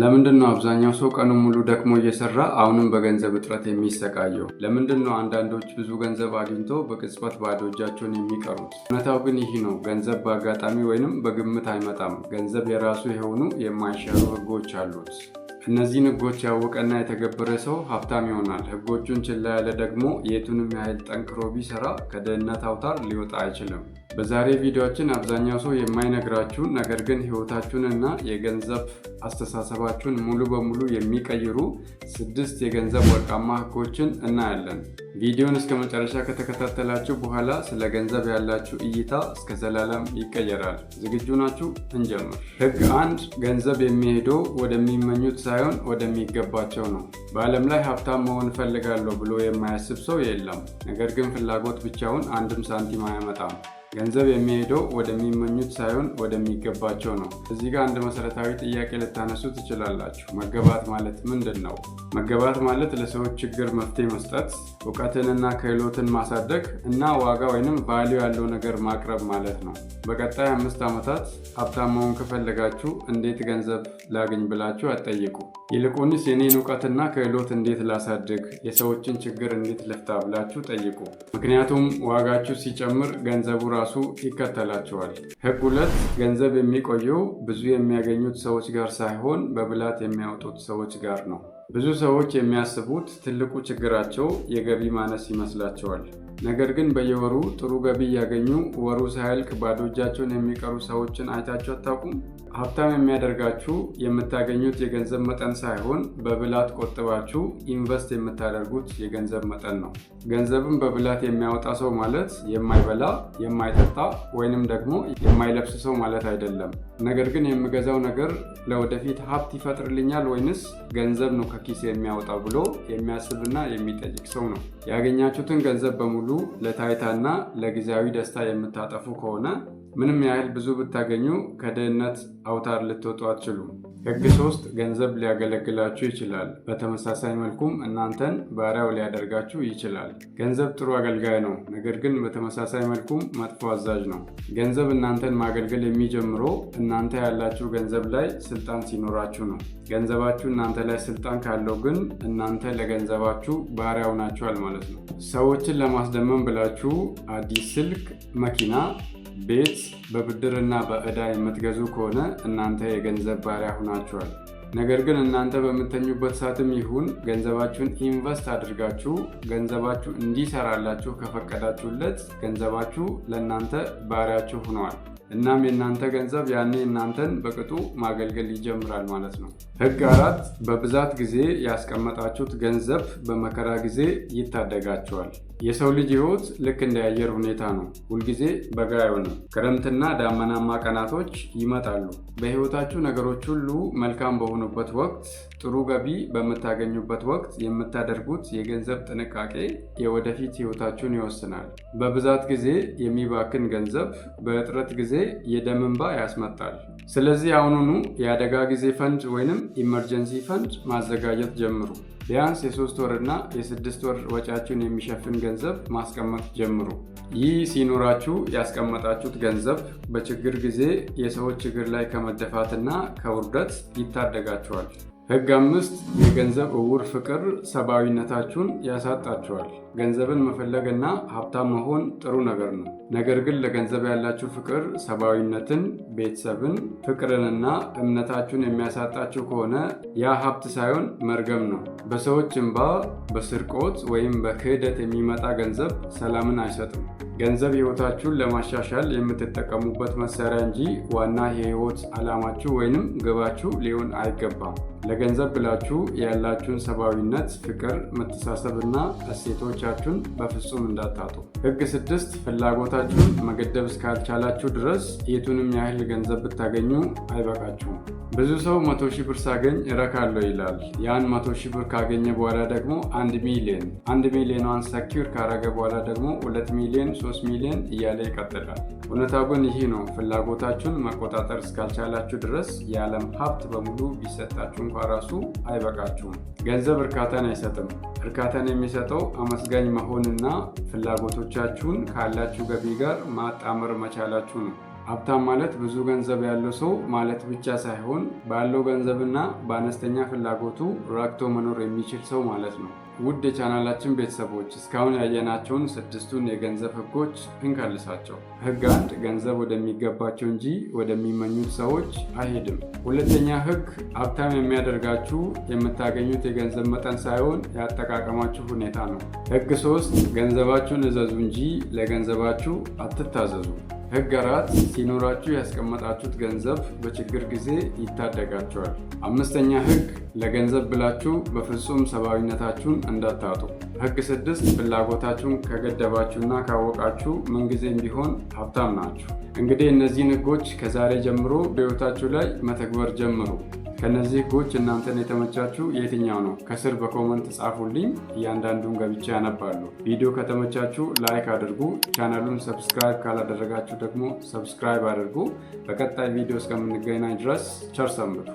ለምንድነው አብዛኛው ሰው ቀኑን ሙሉ ደክሞ እየሰራ አሁንም በገንዘብ እጥረት የሚሰቃየው? ለምንድነው አንዳንዶች ብዙ ገንዘብ አግኝተው በቅጽበት ባዶ እጃቸውን የሚቀሩት? እውነታው ግን ይህ ነው። ገንዘብ በአጋጣሚ ወይንም በግምት አይመጣም። ገንዘብ የራሱ የሆኑ የማይሻሩ ሕጎች አሉት። እነዚህን ሕጎች ያወቀና የተገበረ ሰው ሀብታም ይሆናል። ሕጎቹን ችላ ያለ ደግሞ የቱንም ያህል ጠንክሮ ቢሰራ ከድህነት አውታር ሊወጣ አይችልም። በዛሬ ቪዲዮአችን አብዛኛው ሰው የማይነግራችሁን ነገር ግን ህይወታችሁንና የገንዘብ አስተሳሰባችሁን ሙሉ በሙሉ የሚቀይሩ 6 የገንዘብ ወርቃማ ሕጎችን እናያለን። ቪዲዮን እስከ መጨረሻ ከተከታተላችሁ በኋላ ስለ ገንዘብ ያላችሁ እይታ እስከ ዘላለም ይቀየራል። ዝግጁ ናችሁ? እንጀምር። ሕግ 1: ገንዘብ የሚሄደው ወደሚመኙት ሳይሆን ወደሚገባቸው ነው። በዓለም ላይ ሀብታም መሆን እፈልጋለሁ ብሎ የማያስብ ሰው የለም። ነገር ግን ፍላጎት ብቻውን አንድም ሳንቲም አያመጣም። ገንዘብ የሚሄደው ወደሚመኙት ሳይሆን ወደሚገባቸው ነው። እዚህ ጋር አንድ መሰረታዊ ጥያቄ ልታነሱ ትችላላችሁ። መገባት ማለት ምንድን ነው? መገባት ማለት ለሰዎች ችግር መፍትሄ መስጠት፣ እውቀትንና ክህሎትን ማሳደግ እና ዋጋ ወይንም ቫልዩ ያለው ነገር ማቅረብ ማለት ነው። በቀጣይ 5 ዓመታት ሀብታም መሆን ከፈለጋችሁ እንዴት ገንዘብ ላግኝ ብላችሁ አትጠይቁ። ይልቁንስ የኔን እውቀትና ክህሎት እንዴት ላሳድግ፣ የሰዎችን ችግር እንዴት ልፍታ ብላችሁ ጠይቁ። ምክንያቱም ዋጋችሁ ሲጨምር ገንዘቡ ራሱ ይከተላቸዋል። ሕግ 2: ገንዘብ የሚቆየው ብዙ የሚያገኙት ሰዎች ጋር ሳይሆን በብልሃት የሚያወጡት ሰዎች ጋር ነው። ብዙ ሰዎች የሚያስቡት ትልቁ ችግራቸው የገቢ ማነስ ይመስላቸዋል። ነገር ግን በየወሩ ጥሩ ገቢ እያገኙ ወሩ ሳያልቅ ባዶ እጃቸውን የሚቀሩ ሰዎችን አይታችሁ አታውቁም? ሀብታም የሚያደርጋችሁ የምታገኙት የገንዘብ መጠን ሳይሆን በብልሃት ቆጥባችሁ ኢንቨስት የምታደርጉት የገንዘብ መጠን ነው። ገንዘብን በብልሃት የሚያወጣ ሰው ማለት የማይበላ፣ የማይጠጣ ወይንም ደግሞ የማይለብስ ሰው ማለት አይደለም። ነገር ግን የምገዛው ነገር ለወደፊት ሀብት ይፈጥርልኛል ወይንስ ገንዘብ ነው ከኪስ የሚያወጣው ብሎ የሚያስብና የሚጠይቅ ሰው ነው። ያገኛችሁትን ገንዘብ በሙሉ ለታይታና ለጊዜያዊ ደስታ የምታጠፉ ከሆነ ምንም ያህል ብዙ ብታገኙ ከድህነት አውታር ልትወጡ አትችሉም። ሕግ 3: ገንዘብ ሊያገለግላችሁ ይችላል። በተመሳሳይ መልኩም እናንተን ባሪያው ሊያደርጋችሁ ይችላል። ገንዘብ ጥሩ አገልጋይ ነው፣ ነገር ግን በተመሳሳይ መልኩም መጥፎ አዛዥ ነው። ገንዘብ እናንተን ማገልገል የሚጀምረው እናንተ ያላችሁ ገንዘብ ላይ ስልጣን ሲኖራችሁ ነው። ገንዘባችሁ እናንተ ላይ ስልጣን ካለው ግን እናንተ ለገንዘባችሁ ባሪያው ናችኋል ማለት ነው። ሰዎችን ለማስደመም ብላችሁ አዲስ ስልክ፣ መኪና፣ ቤት በብድርና በዕዳ የምትገዙ ከሆነ እናንተ የገንዘብ ባሪያ ሆናችኋል። ነገር ግን እናንተ በምተኙበት ሰዓትም ይሁን ገንዘባችሁን ኢንቨስት አድርጋችሁ ገንዘባችሁ እንዲሰራላችሁ ከፈቀዳችሁለት ገንዘባችሁ ለእናንተ ባሪያችሁ ሆነዋል። እናም የእናንተ ገንዘብ ያኔ እናንተን በቅጡ ማገልገል ይጀምራል ማለት ነው። ሕግ 4: በብዛት ጊዜ ያስቀመጣችሁት ገንዘብ በመከራ ጊዜ ይታደጋችኋል። የሰው ልጅ ሕይወት ልክ እንደ አየር ሁኔታ ነው። ሁልጊዜ በጋ አይሆንም። ክረምትና ዳመናማ ቀናቶች ይመጣሉ። በሕይወታችሁ ነገሮች ሁሉ መልካም በሆኑበት ወቅት፣ ጥሩ ገቢ በምታገኙበት ወቅት የምታደርጉት የገንዘብ ጥንቃቄ የወደፊት ሕይወታችሁን ይወስናል። በብዛት ጊዜ የሚባክን ገንዘብ በእጥረት ጊዜ የደም እንባ ያስመጣል። ስለዚህ አሁኑኑ የአደጋ ጊዜ ፈንድ ወይንም ኢመርጀንሲ ፈንድ ማዘጋጀት ጀምሩ። ቢያንስ የ3 ወርና የ6 ወር ወጪያችሁን የሚሸፍን ገንዘብ ማስቀመጥ ጀምሩ። ይህ ሲኖራችሁ ያስቀመጣችሁት ገንዘብ በችግር ጊዜ የሰዎች እግር ላይ ከመደፋትና ከውርደት ይታደጋችኋል። ሕግ 5: የገንዘብ እውር ፍቅር ሰብአዊነታችሁን ያሳጣችኋል። ገንዘብን መፈለግና ሀብታም መሆን ጥሩ ነገር ነው። ነገር ግን ለገንዘብ ያላችሁ ፍቅር ሰብአዊነትን፣ ቤተሰብን፣ ፍቅርንና እምነታችሁን የሚያሳጣችሁ ከሆነ ያ ሀብት ሳይሆን መርገም ነው። በሰዎች እንባ፣ በስርቆት ወይም በክህደት የሚመጣ ገንዘብ ሰላምን አይሰጥም። ገንዘብ ሕይወታችሁን ለማሻሻል የምትጠቀሙበት መሳሪያ እንጂ ዋና የሕይወት ዓላማችሁ ወይንም ግባችሁ ሊሆን አይገባም። ለገንዘብ ብላችሁ ያላችሁን ሰብአዊነት፣ ፍቅር፣ መተሳሰብና እሴቶቻችሁን በፍጹም እንዳታጡ። ሕግ 6: ፍላጎታችሁን መገደብ እስካልቻላችሁ ድረስ የቱንም ያህል ገንዘብ ብታገኙ አይበቃችሁም። ብዙ ሰው 100,000 ብር ሳገኝ እረካለሁ ይላል። ያን 100,000 ብር ካገኘ በኋላ ደግሞ 1 ሚሊዮኗን ሰኪር ካረገ በኋላ ደግሞ 2 ሚሊዮን፣ 3 ሚሊዮን እያለ ይቀጥላል። እውነታው ግን ይህ ነው። ፍላጎታችሁን መቆጣጠር እስካልቻላችሁ ድረስ የዓለም ሀብት በሙሉ ቢሰጣችሁ እንኳ ራሱ አይበቃችሁም። ገንዘብ እርካታን አይሰጥም። እርካታን የሚሰጠው አመስጋኝ መሆንና ፍላጎቶቻችሁን ካላችሁ ገቢ ጋር ማጣመር መቻላችሁ ነው። ሀብታም ማለት ብዙ ገንዘብ ያለው ሰው ማለት ብቻ ሳይሆን ባለው ገንዘብና በአነስተኛ ፍላጎቱ ረክቶ መኖር የሚችል ሰው ማለት ነው። ውድ የቻናላችን ቤተሰቦች እስካሁን ያየናቸውን 6ቱን የገንዘብ ህጎች እንከልሳቸው። ህግ 1 ገንዘብ ወደሚገባቸው እንጂ ወደሚመኙት ሰዎች አይሄድም። ሁለተኛ ህግ ሀብታም የሚያደርጋችሁ የምታገኙት የገንዘብ መጠን ሳይሆን ያጠቃቀማችሁ ሁኔታ ነው። ህግ 3 ገንዘባችሁን እዘዙ እንጂ ለገንዘባችሁ አትታዘዙ። ህግ 4 ሲኖራችሁ ያስቀመጣችሁት ገንዘብ በችግር ጊዜ ይታደጋችኋል። 5ኛ ህግ ለገንዘብ ብላችሁ በፍጹም ሰብአዊነታችሁን እንዳታጡ። ህግ 6 ፍላጎታችሁን ከገደባችሁና ካወቃችሁ ምንጊዜም ቢሆን ሀብታም ናችሁ። እንግዲህ እነዚህን ህጎች ከዛሬ ጀምሮ በህይወታችሁ ላይ መተግበር ጀምሩ። ከነዚህ ህጎች እናንተን የተመቻችሁ የትኛው ነው? ከስር በኮመንት ጻፉልኝ። እያንዳንዱን ገብቼ ያነባለሁ። ቪዲዮ ከተመቻችሁ ላይክ አድርጉ። ቻናሉን ሰብስክራይብ ካላደረጋችሁ ደግሞ ሰብስክራይብ አድርጉ። በቀጣይ ቪዲዮ እስከምንገናኝ ድረስ ቸር ሰንብቱ።